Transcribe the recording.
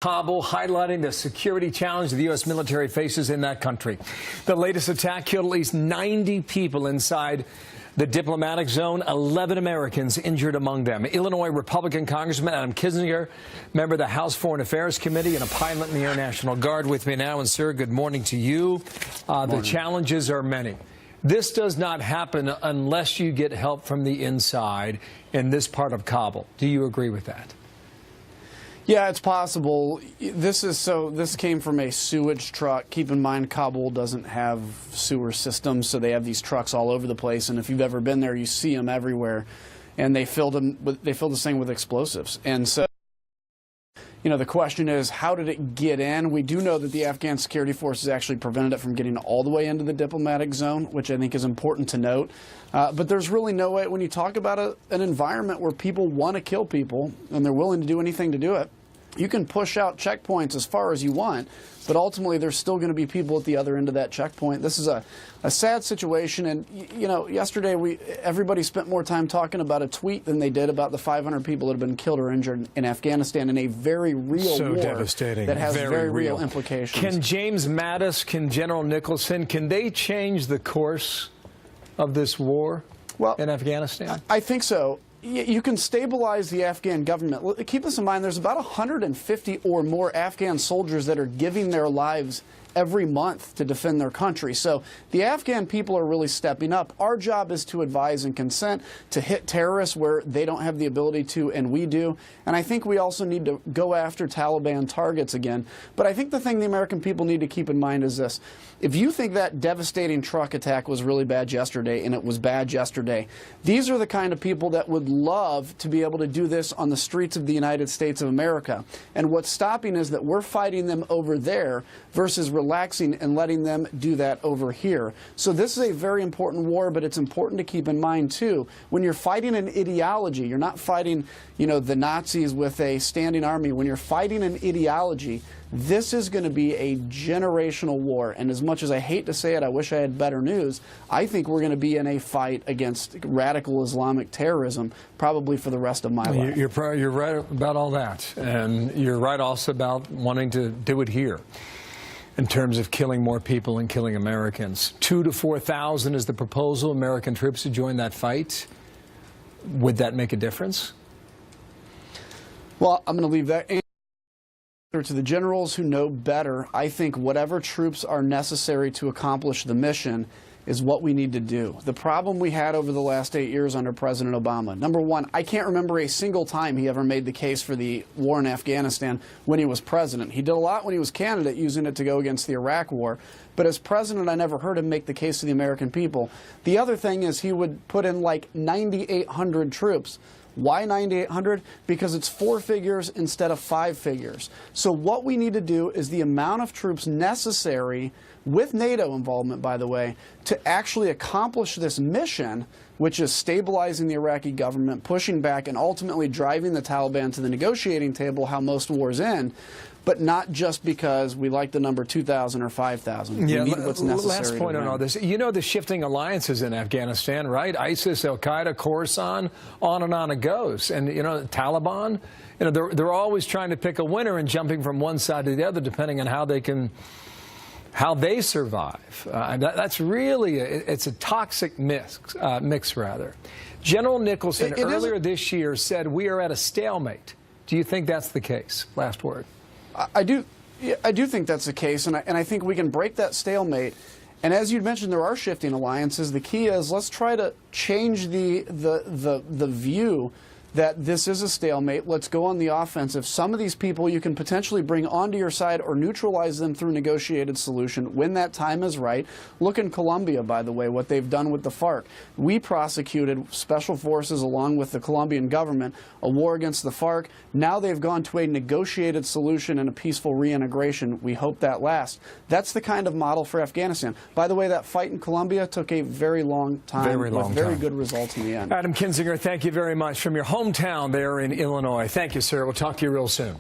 Kabul, highlighting the security challenge the U.S. military faces in that country. The latest attack killed at least 90 people inside the diplomatic zone, 11 Americans injured among them. Illinois Republican Congressman Adam Kinzinger, member of the House Foreign Affairs Committee and a pilot in the Air National Guard, with me now. And, sir, good morning to you. The challenges are many. This does not happen unless you get help from the inside in this part of Kabul. Do you agree with that? Yeah, it's possible. This came from a sewage truck. Keep in mind, Kabul doesn't have sewer systems, so they have these trucks all over the place. And if you've ever been there, you see them everywhere. And they filled this thing with explosives. And so, you know, the question is, how did it get in? We do know that the Afghan security forces actually prevented it from getting all the way into the diplomatic zone, which I think is important to note. But there's really no way, when you talk about an environment where people want to kill people and they're willing to do anything to do it, you can push out checkpoints as far as you want, but ultimately there's still going to be people at the other end of that checkpoint. This is a sad situation, and you know, yesterday everybody spent more time talking about a tweet than they did about the 500 people that have been killed or injured in Afghanistan in a very real war devastating. That has very real implications. Can James Mattis, can General Nicholson, can they change the course of this war in Afghanistan? I think so. You can stabilize the Afghan government. Keep this in mind, there's about 150 or more Afghan soldiers that are giving their lives every month to defend their country. So the Afghan people are really stepping up. Our job is to advise and consent, to hit terrorists where they don't have the ability to, and we do. And I think we also need to go after Taliban targets again. But I think the thing the American people need to keep in mind is this. If you think that devastating truck attack was really bad yesterday, and it was bad yesterday, these are the kind of people that would love to be able to do this on the streets of the United States of America. And what's stopping is that we're fighting them over there versus relaxing and letting them do that over here. So this is a very important war, but it's important to keep in mind, too, when you're fighting an ideology, you're not fighting, you know, the Nazis with a standing army. When you're fighting an ideology, this is going to be a generational war. And as much as I hate to say it, I wish I had better news. I think we're going to be in a fight against radical Islamic terrorism probably for the rest of my life. You're right about all that. And you're right also about wanting to do it here in terms of killing more people and killing Americans. 2,000 to 4,000 is the proposal, American troops to join that fight. Would that make a difference? Well, I'm going to leave that to the generals who know better. I think whatever troops are necessary to accomplish the mission is what we need to do. The problem we had over the last 8 years under President Obama, number one, I can't remember a single time he ever made the case for the war in Afghanistan when he was president. He did a lot when he was candidate, using it to go against the Iraq war. But as president, I never heard him make the case to the American people. The other thing is he would put in like 9,800 troops. Why 9,800? Because it's 4 figures instead of 5 figures. So what we need to do is the amount of troops necessary, with NATO involvement, by the way, to actually accomplish this mission, which is stabilizing the Iraqi government, pushing back, and ultimately driving the Taliban to the negotiating table, how most wars end, but not just because we like the number 2,000 or 5,000. Yeah, we need what's necessary. Last point on all this. You know the shifting alliances in Afghanistan, right? ISIS, Al-Qaeda, Khorasan, on and on it goes. And, you know, Taliban, you know, they're always trying to pick a winner and jumping from one side to the other, depending on how they survive. That's really, it's a toxic mix rather. General Nicholson earlier this year said we are at a stalemate. Do you think that's the case? Last word. I do think that's the case, and I think we can break that stalemate. And as you mentioned, there are shifting alliances. The key is let's try to change the view that this is a stalemate. Let's go on the offensive. Some of these people you can potentially bring onto your side or neutralize them through negotiated solution when that time is right. Look in Colombia, by the way, what they've done with the FARC. We prosecuted special forces along with the Colombian government, a war against the FARC. Now they've gone to a negotiated solution and a peaceful reintegration. We hope that lasts. That's the kind of model for Afghanistan. By the way, that fight in Colombia took a very long time with very good results in the end. Adam Kinzinger, thank you very much from your hometown there in Illinois. Thank you, sir. We'll talk to you real soon.